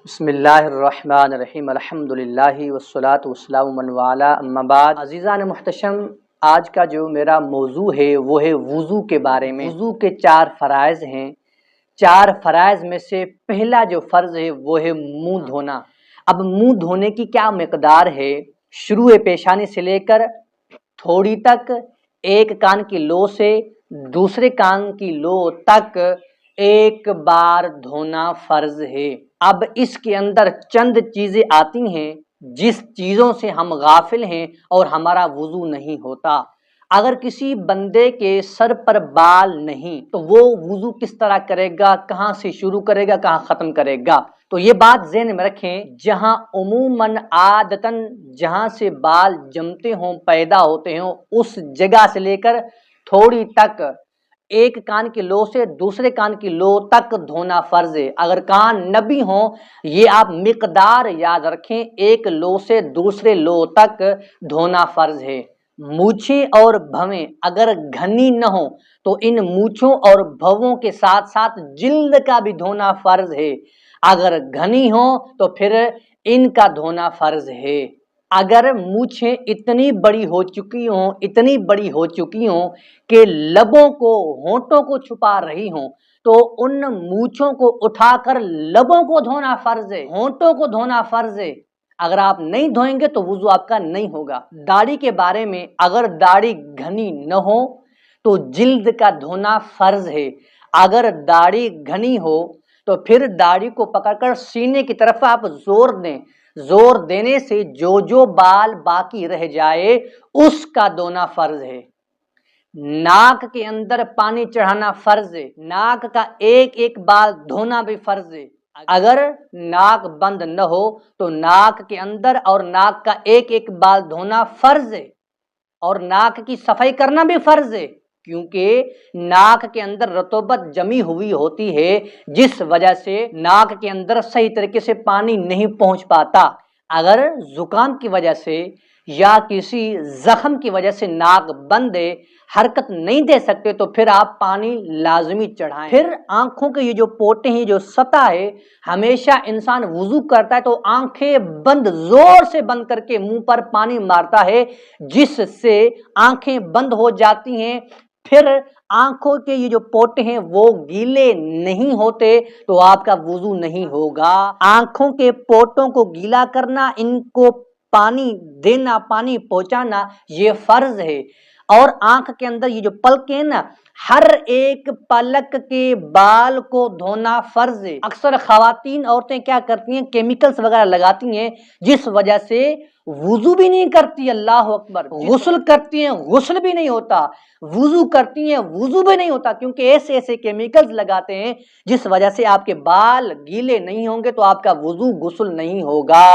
بسم اللہ الرحمن الرحیم الحمدللہ والصلاة والسلام من والا اما بعد۔ عزیزان محتشم، آج کا جو میرا موضوع ہے وہ ہے وضو کے بارے میں۔ وضو کے 4 فرائض ہیں۔ 4 فرائض میں سے پہلا جو فرض ہے وہ ہے منہ دھونا۔ اب منہ دھونے کی کیا مقدار ہے؟ شروع پیشانی سے لے کر تھوڑی تک، ایک کان کی لو سے دوسرے کان کی لو تک ایک بار دھونا فرض ہے۔ اب اس کے اندر چند چیزیں آتی ہیں جس چیزوں سے ہم غافل ہیں اور ہمارا وضو نہیں ہوتا۔ اگر کسی بندے کے سر پر بال نہیں تو وہ وضو کس طرح کرے گا؟ کہاں سے شروع کرے گا، کہاں ختم کرے گا؟ تو یہ بات ذہن میں رکھیں، جہاں عموماً عادتاً جہاں سے بال جمتے ہوں، پیدا ہوتے ہوں، اس جگہ سے لے کر تھوڑی تک، ایک کان کی لو سے دوسرے کان کی لو تک دھونا فرض ہے۔ اگر کان نہ بھی ہوں، یہ آپ مقدار یاد رکھیں، ایک لو سے دوسرے لو تک دھونا فرض ہے۔ مونچھیں اور بھویں اگر گھنی نہ ہوں تو ان مونچھوں اور بھووں کے ساتھ ساتھ جلد کا بھی دھونا فرض ہے۔ اگر گھنی ہوں تو پھر ان کا دھونا فرض ہے۔ اگر مونچھیں اتنی بڑی ہو چکی ہوں کہ لبوں کو، ہونٹوں کو چھپا رہی ہوں تو ان مونچھوں کو اٹھا کر لبوں کو دھونا فرض ہے، ہونٹوں کو دھونا فرض ہے۔ اگر آپ نہیں دھوئیں گے تو وضو آپ کا نہیں ہوگا۔ داڑھی کے بارے میں، اگر داڑھی گھنی نہ ہو تو جلد کا دھونا فرض ہے۔ اگر داڑھی گھنی ہو تو پھر داڑھی کو پکڑ کر سینے کی طرف آپ زور دیں، زور دینے سے جو بال باقی رہ جائے اس کا دھونا فرض ہے۔ ناک کے اندر پانی چڑھانا فرض ہے، ناک کا ایک ایک بال دھونا بھی فرض ہے۔ اگر ناک بند نہ ہو تو ناک کے اندر اور ناک کا ایک ایک بال دھونا فرض ہے، اور ناک کی صفائی کرنا بھی فرض ہے، کیونکہ ناک کے اندر رطوبت جمی ہوئی ہوتی ہے جس وجہ سے ناک کے اندر صحیح طریقے سے پانی نہیں پہنچ پاتا۔ اگر زکام کی وجہ سے یا کسی زخم کی وجہ سے ناک بند ہے، حرکت نہیں دے سکتے، تو پھر آپ پانی لازمی چڑھائیں۔ پھر آنکھوں کے یہ جو پوٹے ہیں، جو سطح ہے، ہمیشہ انسان وضو کرتا ہے تو آنکھیں بند، زور سے بند کر کے منہ پر پانی مارتا ہے جس سے آنکھیں بند ہو جاتی ہیں۔ پھر آنکھوں کے یہ جو پوٹے ہیں وہ گیلے نہیں ہوتے تو آپ کا وضو نہیں ہوگا۔ آنکھوں کے پوٹوں کو گیلا کرنا، ان کو پانی دینا، پانی پہنچانا، یہ فرض ہے۔ اور آنکھ کے اندر یہ جو پلکیں ہیں نا، ہر ایک پلک کے بال کو دھونا فرض ہے۔ اکثر خواتین، عورتیں کیا کرتی ہیں، کیمیکلز وغیرہ لگاتی ہیں جس وجہ سے وضو بھی نہیں کرتی، اللہ اکبر، غسل کرتی ہیں غسل بھی نہیں ہوتا، وضو کرتی ہیں وضو بھی نہیں ہوتا، کیونکہ ایسے ایسے کیمیکلز لگاتے ہیں جس وجہ سے آپ کے بال گیلے نہیں ہوں گے تو آپ کا وضو غسل نہیں ہوگا۔